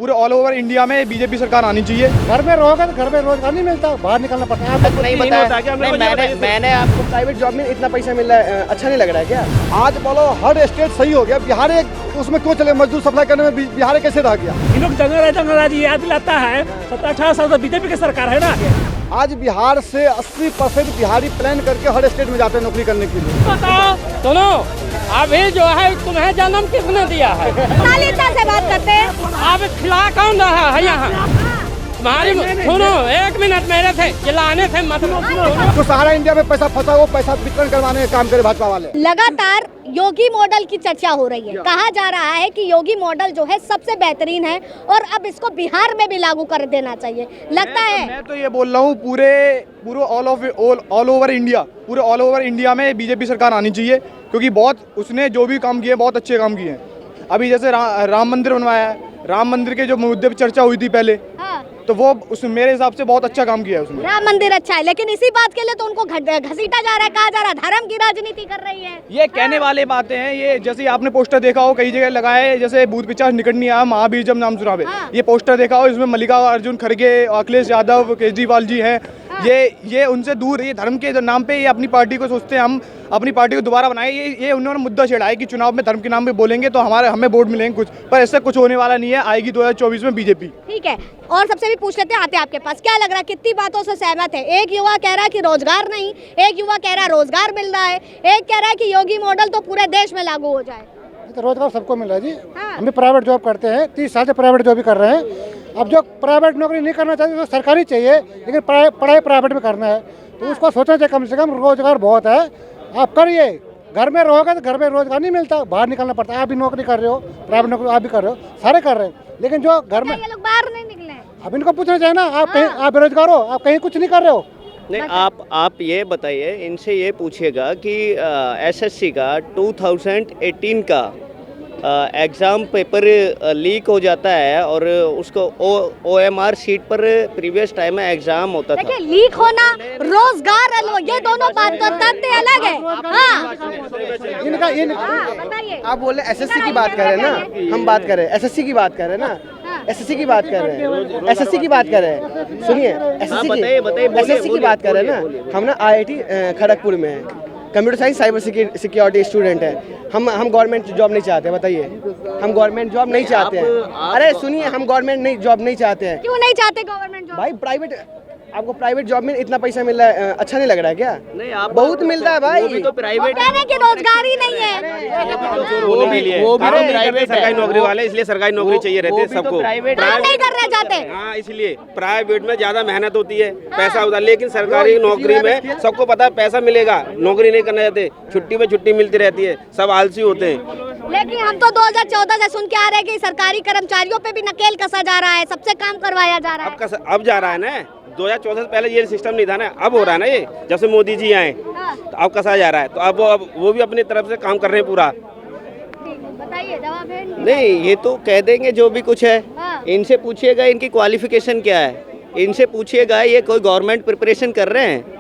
पूरे all over India में BJP सरकार आनी चाहिए। घर में रहोगे तो घर में रोजगार नहीं मिलता, बाहर निकलना पड़ता है। आपको नहीं बताया, मैंने आपको प्राइवेट जॉब में इतना पैसा मिल रहा है, अच्छा नहीं लग रहा है क्या? आज बोलो हर स्टेट सही हो गया, बिहार एक उसमें क्यों चले, मजदूर सप्लाई करने में बिहार कैसे रह गया? इन लोग दंगल याद दिलाता है 17-18 साल तो बीजेपी की सरकार है ना। आज बिहार से 80% बिहारी प्लान करके हर स्टेट में जाते हैं नौकरी करने के लिए। बताओ सुनो, अभी जो है तुम्हें जन्म किसने दिया है? नालिता से बात करते हैं। अब खिला कौन रहा है यहाँ? तुम्हारी सुनो, 1 मिनट मेरे थे चिल्लाने से मतलब तो सारा इंडिया में पैसा फंसा, वो पैसा वितरण करवाने का काम करे भाजपा वाले। लगातार योगी मॉडल की चर्चा हो रही है। कहा जा रहा है कि योगी मॉडल जो है सबसे बेहतरीन है और अब इसको बिहार में भी लागू कर देना चाहिए, लगता है। मैं तो ये बोल रहा हूँ पूरे ऑल ओवर इंडिया में बीजेपी सरकार आनी चाहिए, क्योंकि बहुत उसने जो भी काम किए बहुत अच्छे काम किए हैं। अभी जैसे राम मंदिर बनवाया है, राम मंदिर के जो मुद्दे पर चर्चा हुई थी पहले, तो वो मेरे हिसाब से बहुत अच्छा काम किया है उसने। राम मंदिर अच्छा है, लेकिन इसी बात के लिए तो उनको घसीटा जा रहा है, कहा जा रहा है धर्म की राजनीति कर रही है। ये कहने वाले बातें हैं। ये जैसे आपने पोस्टर देखा हो कई जगह लगाए, जैसे बूथ 50 निकट नहीं आया, महावीर जब नाम सुना है। ये पोस्टर देखा हो, इसमें मल्लिकार्जुन खड़गे, अखिलेश यादव, केजरीवाल जी हैं। ये उनसे दूर, ये धर्म के नाम पे ये अपनी पार्टी को सोचते हैं हम अपनी पार्टी को दोबारा बनाए। ये उन्होंने मुद्दा छेड़ा है कि चुनाव में धर्म के नाम पे बोलेंगे तो हमें वोट मिलेंगे कुछ, पर ऐसा कुछ होने वाला नहीं है। आएगी 2024 में बीजेपी। ठीक है, और सबसे भी पूछ लेते हैं, आते आपके पास क्या लग रहा है, कितनी बातों से सहमत है? एक युवा कह रहा है कि रोजगार नहीं, एक युवा कह रहा है रोजगार मिल रहा है, एक कह रहा है कि योगी मॉडल तो पूरे देश में लागू हो जाए। तो रोजगार सबको मिल रहा है जी। हम भी प्राइवेट जॉब करते हैं, 30 साल से प्राइवेट जॉब भी कर रहे हैं। अब जो प्राइवेट नौकरी नहीं करना चाहते तो सरकारी चाहिए, लेकिन पढ़ाई प्राइवेट में करना है तो उसको सोचना चाहिए। कम से कम रोजगार बहुत है, आप करिए। घर में रहोगे तो घर में रोजगार नहीं मिलता, बाहर निकलना पड़ता है। आप भी नौकरी कर रहे हो, प्राइवेट नौकरी आप भी कर रहे हो, सारे कर रहे हैं, लेकिन जो घर में ये लोग बाहर नहीं निकले। अब इनको पूछना चाहिए ना, आप कहीं आप बेरोजगार हो, आप कहीं कुछ नहीं कर रहे हो। नहीं, आप ये बताइए, इनसे ये पूछिएगा कि एसएससी का 2018 का एग्ज़ाम पेपर लीक हो जाता है और उसको OMR शीट पर प्रीवियस टाइम में एग्ज़ाम होता था। देखिए, लीक होना, रोजगार, ये दोनों बात तो तथ्य अलग है। बताइए। आप बोल रहे एसएससी की बात कर रहे हैं ना, हम बात कर रहे हैं एसएससी की बात कर रहे हैं ना, एसएससी की बात कर रहे हैं, एसएससी की बात कर रहे हैं। सुनिए, एसएससी की बात कर रहे हैं ना। हम ना IIT खड़गपुर में है, computer science cyber security student है। हम गवर्नमेंट जॉब नहीं चाहते। बताइए, हम गवर्नमेंट जॉब नहीं चाहते हैं। अरे सुनिए, हम गवर्नमेंट जॉब नहीं चाहते हैं। क्यों नहीं चाहते गवर्नमेंट जॉब? भाई प्राइवेट, आपको प्राइवेट जॉब में इतना पैसा मिल रहा है, अच्छा नहीं लग रहा है क्या? नहीं, आप बहुत मिल रहा है भाई। वो भी तो प्राइवेट कहने की रोजगार ही नहीं है। वो भी तो प्राइवेट सरकारी नौकरी वाले, इसलिए सरकारी नौकरी चाहिए रहती है सबको। प्राइवेट नहीं करना चाहते। हाँ, इसलिए प्राइवेट में ज्यादा मेहनत होती है, पैसा होता है, लेकिन सरकारी नौकरी में सबको पता है पैसा मिलेगा, नौकरी नहीं करना चाहते, छुट्टी पे छुट्टी मिलती रहती है, सब आलसी होते हैं। लेकिन हम तो 2014 से सुन के आ रहे हैं कि सरकारी कर्मचारियों पे भी नकेल कसा जा रहा है, सबसे काम करवाया जा रहा है। अब जा रहा है ना, 2014 से पहले ये सिस्टम नहीं था ना, अब हो रहा है ना। ये जब से मोदी जी आए तो अब कसा जा रहा है, तो अब वो भी अपनी तरफ से काम कर रहे हैं पूरा। बताइए, जवाब है? नहीं, ये तो कह देंगे जो भी कुछ है। इनसे पूछिएगा इनकी क्वालिफिकेशन क्या है, इनसे पूछिएगा ये कोई गवर्नमेंट प्रिपरेशन कर रहे हैं।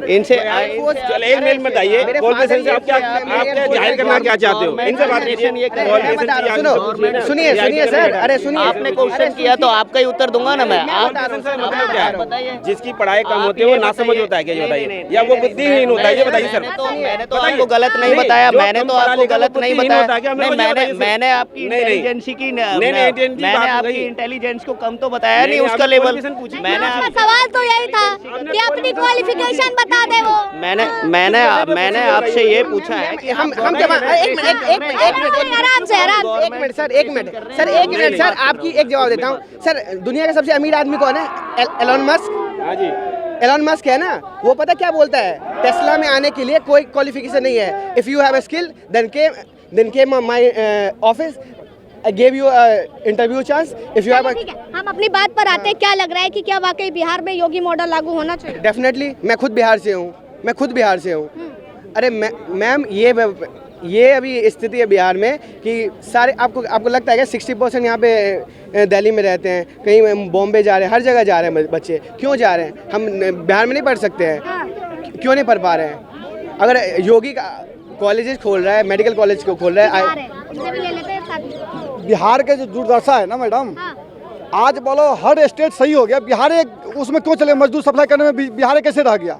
इनसे चल एक मेल में बताइए, क्वालिफिकेशन से आप क्या जाहिर करना क्या चाहते हो, इनसे बात कीजिए। सुनिए सर, अरे सुनिए, आपने क्वेश्चन किया तो आपका ही उत्तर दूंगा ना मैं। मतलब क्या है, जिसकी पढ़ाई कम होती है वो ना समझ होता है क्या, ये बताइए, या वो बुद्धिहीन होता है, ये बताइए सर। मैंने तो आपको गलत नहीं बताया, मैंने तो आपको गलत नहीं बताया। मैंने आपकी इंटेलिजेंस की, मैंने आपकी इंटेलिजेंस को कम तो बताया नहीं, उसका लेवल। मैंने सवाल तो यही था कि अपनी क्वालिफिकेशन बता दे वो। मैंने आपसे ये पूछा है कि हम एक मिनट सर, आपकी एक जवाब देता हूँ सर। दुनिया का सबसे अमीर आदमी कौन है? Elon Musk. हाँ जी, एलन मस्क है ना, वो पता क्या बोलता है, टेस्ला में आने के लिए कोई क्वालिफिकेशन नहीं है। If you have a skill then came my office, I gave you interview chance. If you have a... ठीक है, हम अपनी बात पर आते हैं। क्या लग रहा है कि क्या वाकई बिहार में योगी मॉडल लागू होना चाहिए? डेफिनेटली, मैं खुद बिहार से हूँ। अरे मैम, ये अभी स्थिति है बिहार में कि सारे आपको लगता है कि 60% यहाँ पे दिल्ली में रहते हैं, कहीं बॉम्बे जा रहे हैं, हर जगह जा रहे हैं बच्चे। क्यों जा रहे हैं? हम बिहार में नहीं पढ़ सकते हैं? क्यों नहीं पढ़ पा रहे हैं? अगर योगी का कॉलेजेस खोल रहा है, मेडिकल कॉलेज को खोल रहा है। बिहार के जो दुर्दशा है ना मैडम, आज बोलो हर स्टेट सही हो गया, बिहार एक उसमें क्यों चले, मजदूर सप्लाई करने में बिहार कैसे रह गया।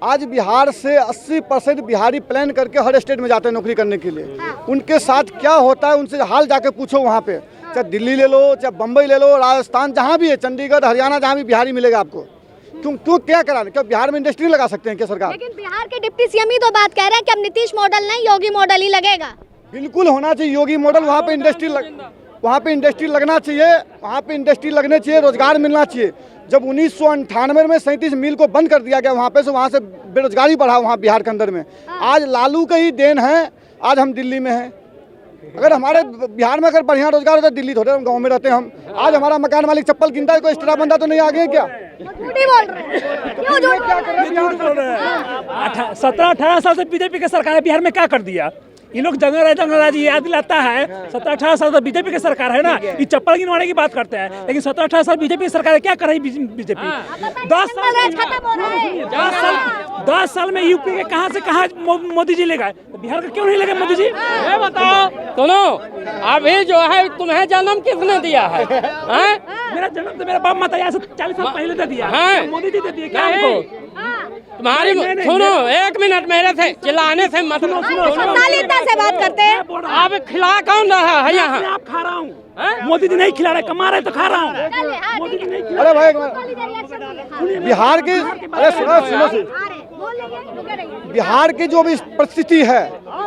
आज बिहार से 80% बिहारी प्लान करके हर स्टेट में जाते हैं नौकरी करने के लिए। उनके साथ क्या होता है उनसे हाल जाके पूछो वहाँ पे, चाहे दिल्ली ले लो, चाहे बम्बई ले लो, राजस्थान जहाँ भी है, चंडीगढ़ हरियाणा जहाँ भी बिहारी मिलेगा आपको। क्यों क्या कराने, क्या बिहार में इंडस्ट्री लगा सकते हैं क्या सरकार? लेकिन बिहार के डिप्टी सीएम ही तो बात कह रहे हैं कि अब नीतीश मॉडल नहीं योगी मॉडल ही लगेगा। बिल्कुल होना चाहिए योगी मॉडल, वहाँ पे इंडस्ट्री लगना चाहिए, वहाँ पे इंडस्ट्री लगने चाहिए, रोजगार मिलना चाहिए। जब 1998 में 37 मिल को बंद कर दिया गया वहाँ पे, से वहाँ से बेरोजगारी बढ़ा वहाँ बिहार के अंदर में। आज लालू का ही देन है, आज हम दिल्ली में हैं। अगर हमारे बिहार में अगर बढ़िया रोजगार होता, दिल्ली थोड़े हम गाँव में रहते हैं हम। आज हमारा मकान मालिक चप्पल गिनता है, कोई एक्स्ट्रा बंदा तो नहीं आ गए क्या? झूठ ही बोल रहे हैं, क्यों झूठ बोल रहे हैं? 17-18 साल से बीजेपी की सरकार है, बिहार में क्या कर दिया? ये लोग जंगल याद दिलाता है। 17-18 साल से बीजेपी की सरकार है ना, ये चप्पल गिनवाने की बात करते हैं, लेकिन 17-18 साल बीजेपी की सरकार है, क्या कर रही बीजेपी? 10 साल में यूपी के कहां से कहां मोदी जी ले गए, बिहार का क्यों नहीं लगे मोदी जी? ये बताओ सुनो, अभी जो है तुम्हें जन्म किसने दिया है? मेरा जन्म तो मेरा बाप माता से 40 साल पहले दे दिया, मोदी जी दे दिए क्या हमको? तुम्हारी सुनो, 1 मिनट मेरे से चिल्लाने से मत। से बात करते हैं। आप खिला कौन रहा है यहाँ? आप खा रहा हूँ, मोदी जी नहीं खिला रहे, कमा रहे तो खा रहा हूँ। मोदी जी नहीं खिला। अरे भाई बिहार की, अरे सुनो बिहार की जो भी परिस्थिति है,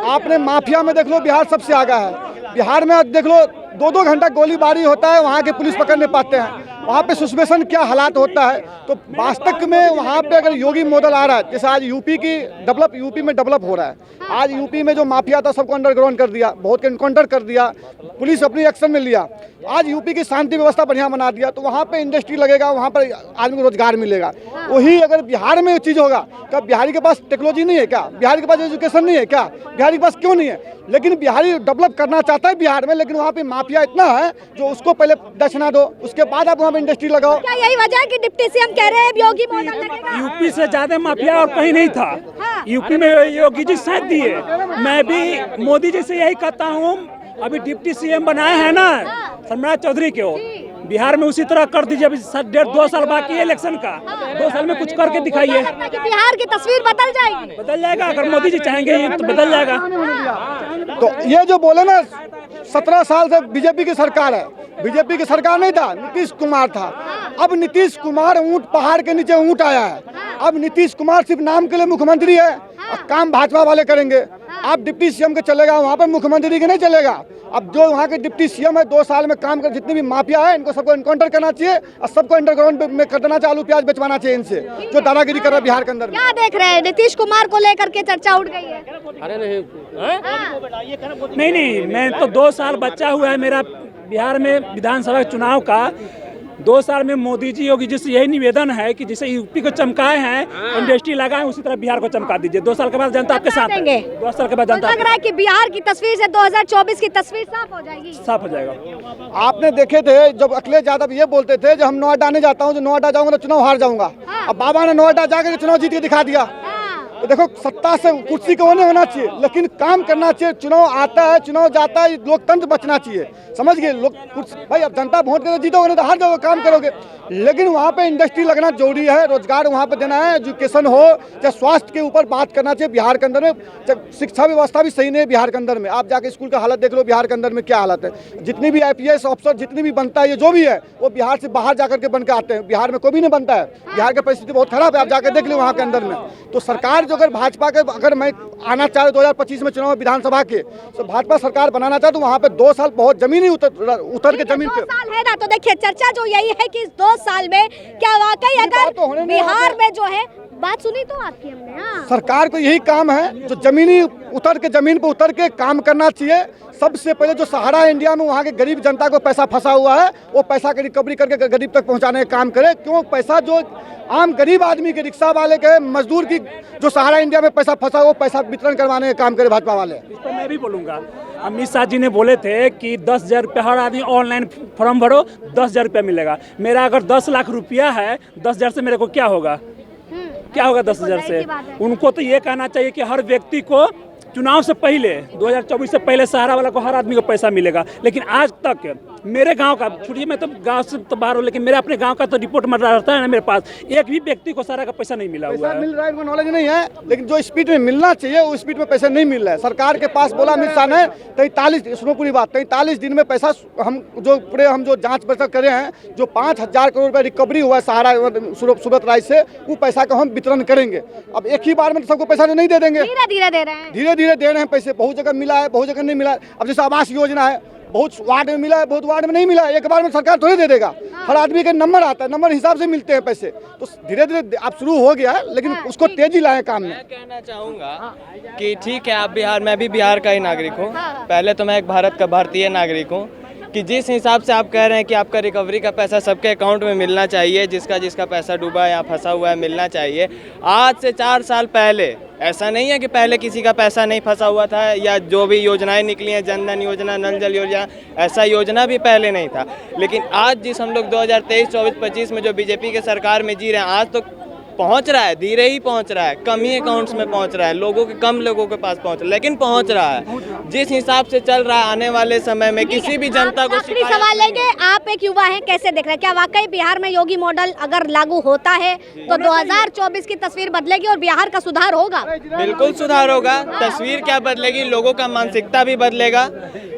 आपने माफिया में देख लो, बिहार सबसे आगा है। बिहार में देख लो 2-2 घंटा गोलीबारी होता है, वहाँ के पुलिस पकड़ नहीं पाते हैं। वहाँ पे सुस्पेशन क्या हालात होता है। तो वास्तव में वहाँ पे अगर योगी मॉडल आ रहा है, जैसे आज यूपी में डेवलप हो रहा है। आज यूपी में जो माफिया था सबको अंडरग्राउंड कर दिया, बहुत के एनकाउंटर कर दिया, पुलिस अपनी एक्शन में लिया। आज यूपी की शांति व्यवस्था बढ़िया बना दिया, तो वहाँ पे इंडस्ट्री लगेगा, वहाँ पर आदमी को रोजगार मिलेगा। वही अगर बिहार में चीज़ होगा, क्या बिहारी के पास टेक्नोलॉजी नहीं है क्या? बिहारी के पास एजुकेशन नहीं है क्या? बिहारी के पास क्यों नहीं है? लेकिन बिहारी डेवलप करना चाहता है बिहार में, लेकिन वहाँ पे माफिया इतना है जो उसको पहले दक्षिणा दो, उसके बाद आप वहाँ पे इंडस्ट्री लगाओ। क्या यही वजह है कि डिप्टी सीएम कह रहे हैं योगी मॉडल लगेगा? यूपी से ज्यादा माफिया और कहीं नहीं था। यूपी में योगी जी साथ दिए। मैं भी मोदी जी से यही कहता हूँ, अभी डिप्टी सीएम बनाए हैं ना सम्राट चौधरी के, बिहार में उसी तरह कर दीजिए। अभी 1.5-2 साल बाकी है इलेक्शन का, 2 साल में कुछ करके दिखाइए। बिहार की तस्वीर बदल जाएगी। बदल जाएगा, अगर मोदी जी चाहेंगे तो बदल जाएगा। तो ये जो बोले ना 17 साल से बीजेपी की सरकार है, बीजेपी की सरकार नहीं था, नीतीश कुमार था। अब नीतीश कुमार ऊंट, पहाड़ के नीचे ऊंट आया है। अब नीतीश कुमार सिर्फ नाम के लिए मुख्यमंत्री है और काम भाजपा वाले करेंगे। आप डिप्टी सीएम के चलेगा, वहाँ पर मुख्यमंत्री के नहीं चलेगा। अब जो वहाँ के डिप्टी सीएम है 2 साल में काम कर, जितने भी माफिया है इनको सबको एनकाउंटर करना चाहिए और सबको अंडरग्राउंड में कर देना चाहिए, आलू प्याज बेचवाना चाहिए इनसे, जो दादागिरी कर रहा है बिहार के अंदर। क्या देख रहे हैं, नीतीश कुमार को लेकर के चर्चा उठ गई है? अरे नहीं, मैं तो 2 साल बचा हुआ है मेरा बिहार में विधानसभा चुनाव का। 2 साल में मोदी जी योगी जी से यही निवेदन है कि जैसे यूपी को चमकाए हैं, इंडस्ट्री लगाए, उसी तरह बिहार को चमका दीजिए। 2 साल के बाद जनता आपके साथ है। 2 साल के बाद जनता लग रहा है कि बिहार की तस्वीर से 2024 की तस्वीर साफ हो जाएगी। साफ हो जाएगा। आपने देखे थे जब अखिलेश यादव ये बोलते थे जब हम नोएडा नहीं जाता हूँ, जो नोएडा जाऊंगा तो चुनाव हार जाऊंगा। अब बाबा ने नोएडा जाकर चुनाव जीत के दिखा दिया। तो देखो, सत्ता से कुर्सी को होना चाहिए, लेकिन काम करना चाहिए। चुनाव आता है, चुनाव जाता है, लोकतंत्र बचना चाहिए, समझ गए लोग। भाई अब जनता वोट करके जीतोगे नहीं तो हार जाओगे, काम करोगे। लेकिन वहाँ पे इंडस्ट्री लगना जरूरी है, रोजगार वहाँ पे देना है, एजुकेशन हो, चाहे स्वास्थ्य के ऊपर बात करना चाहिए बिहार के अंदर में। शिक्षा व्यवस्था भी सही नहीं है बिहार के अंदर में। आप जाके स्कूल का हालत देख लो बिहार के अंदर में क्या हालत है। जितनी भी IPS ऑफिसर जितनी भी बनता है, ये जो भी है वो बिहार से बाहर जाकर के बन के आते हैं, बिहार में कोई भी नहीं बनता है। बिहार की परिस्थिति बहुत खराब है, आप जाकर देख लो वहाँ के अंदर में। तो सरकार जो अगर भाजपा के, अगर मैं आना चाह 2025 में चुनाव विधानसभा के, तो भाजपा सरकार बनाना चाहे तो वहाँ पे 2 साल बहुत जमीनी उतर के जमीन पे 2 साल है ना। तो देखिए चर्चा जो यही है कि इस 2 साल में क्या वाकई अगर बिहार में जो है, बात सुनी तो आपकी हमने। हाँ, सरकार को यही काम है जो जमीन पे उतर के काम करना चाहिए। सबसे पहले जो सहारा इंडिया में वहाँ के गरीब जनता को पैसा फंसा हुआ है, वो पैसा की रिकवरी करके गरीब तक पहुँचाने का काम करे। क्यों पैसा जो आम गरीब आदमी के, रिक्शा वाले के, मजदूर की जो सहारा इंडिया में पैसा फंसा, वो पैसा वितरण करवाने का काम करे भाजपा वाले। इस पर मैं भी बोलूँगा। अमित शाह जी ने बोले थे कि 10,000 रुपया हर आदमी ऑनलाइन फॉर्म भरो, 10,000 रुपया मिलेगा। मेरा अगर 10 लाख रुपया है, 10,000 से मेरे को क्या होगा? क्या होगा 10,000 से? उनको तो ये कहना चाहिए कि हर व्यक्ति को चुनाव से पहले 2024 से पहले सहारा वाला को हर आदमी को पैसा मिलेगा, लेकिन आज तक मेरे गांव का, छुट्टी मैं तो गांव से तो बाहर हूँ, लेकिन मेरे अपने गांव का तो रिपोर्ट मत रहता है ना मेरे पास, एक भी व्यक्ति को सहारा का पैसा नहीं मिला हुआ पैसा है। मिल रहा है, इनको नॉलेज नहीं है, लेकिन जो स्पीड में मिलना चाहिए उस स्पीड में पैसा नहीं मिल रहा है। सरकार के पास बोला अमित शाह ने 43, सुनो पूरी बात, 43 दिन में पैसा हम जो जांच पड़ताल करे हैं, जो 5,000 करोड़ रुपए रिकवरी हुआ है सहारा सुब्रत राय से, वो पैसा का हम वितरण करेंगे। अब एक ही बार में सबको पैसा नहीं दे देंगे, धीरे धीरे दे रहे हैं, धीरे धीरे दे रहे हैं पैसे। बहुत जगह मिला है, बहुत जगह नहीं मिला है। अब जैसे आवास योजना है, बहुत वार्ड में मिला है, बहुत वार्ड में नहीं मिला है। एक बार में सरकार थोड़ी दे देगा, हर आदमी के नंबर आता है, नंबर हिसाब से मिलते हैं पैसे। तो धीरे धीरे अब शुरू हो गया है, लेकिन उसको तेजी लाए काम में। मैं कहना चाहूँगा कि ठीक है, आप बिहार, मैं भी बिहार का ही नागरिक हूँ, पहले तो मैं एक भारत का भारतीय नागरिक हूँ, कि जिस हिसाब से आप कह रहे हैं कि आपका रिकवरी का पैसा सबके अकाउंट में मिलना चाहिए, जिसका पैसा डूबा है या फंसा हुआ है मिलना चाहिए। आज से 4 साल पहले ऐसा नहीं है कि पहले किसी का पैसा नहीं फंसा हुआ था, या जो भी योजनाएं निकली हैं, जनधन योजना, नल जल योजना, ऐसा योजना भी पहले नहीं था। लेकिन आज जिस हम लोग 2023, 24, 25 में जो बीजेपी के सरकार में जी रहे हैं, आज तो पहुंच रहा है, धीरे ही पहुंच रहा है, कम ही अकाउंट्स में पहुंच रहा है, कम लोगों के पास पहुंच रहा है, लेकिन पहुंच रहा है। जिस हिसाब से चल रहा है, आने वाले समय में किसी भी जनता को आखिरी सवाल लेंगे, आप एक युवा हैं, कैसे देख रहे हैं, क्या वाकई बिहार में योगी मॉडल अगर लागू होता है तो 2024 की तस्वीर बदलेगी और बिहार का सुधार होगा? बिल्कुल सुधार होगा। तस्वीर क्या बदलेगी, लोगों का मानसिकता भी बदलेगा।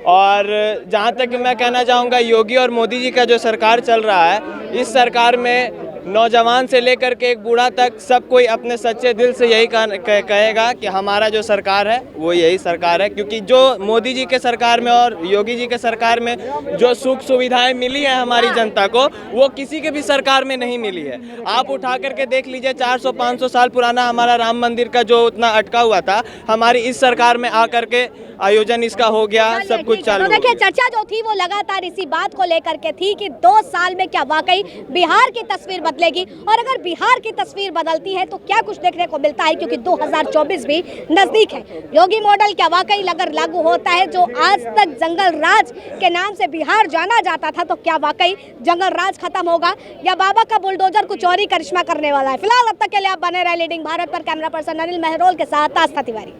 और जहाँ तक मैं कहना चाहूँगा, योगी और मोदी जी का जो सरकार चल रहा है, इस सरकार में नौजवान से लेकर के एक बूढ़ा तक सब कोई अपने सच्चे दिल से यही कहेगा कि हमारा जो सरकार है वो यही सरकार है। क्योंकि जो मोदी जी के सरकार में और योगी जी के सरकार में जो सुख सुविधाएं मिली हैं हमारी जनता को, वो किसी के भी सरकार में नहीं मिली है। आप उठा करके देख लीजिए, 400-500 साल पुराना हमारा राम मंदिर का जो उतना अटका हुआ था, हमारी इस सरकार में आकर के आयोजन इसका हो गया, सब कुछ चालू। तो देखिए, चर्चा जो थी वो लगातार इसी बात को लेकर के थी कि 2 साल में क्या वाकई बिहार की तस्वीर बदलेगी, और अगर बिहार की तस्वीर बदलती है तो क्या कुछ देखने को मिलता है, क्योंकि 2024 भी नजदीक है। योगी मॉडल क्या वाकई अगर लागू होता है, जो आज तक जंगल राज के नाम से बिहार जाना जाता था, तो क्या वाकई जंगल राज खत्म होगा, या बाबा का बुलडोजर कुछ और ही करिश्मा करने वाला है? फिलहाल अब तक के लिए आप बने रहे लीडिंग भारत पर। कैमरा पर्सन अनिल मेहरोल के साथ आस्था तिवारी।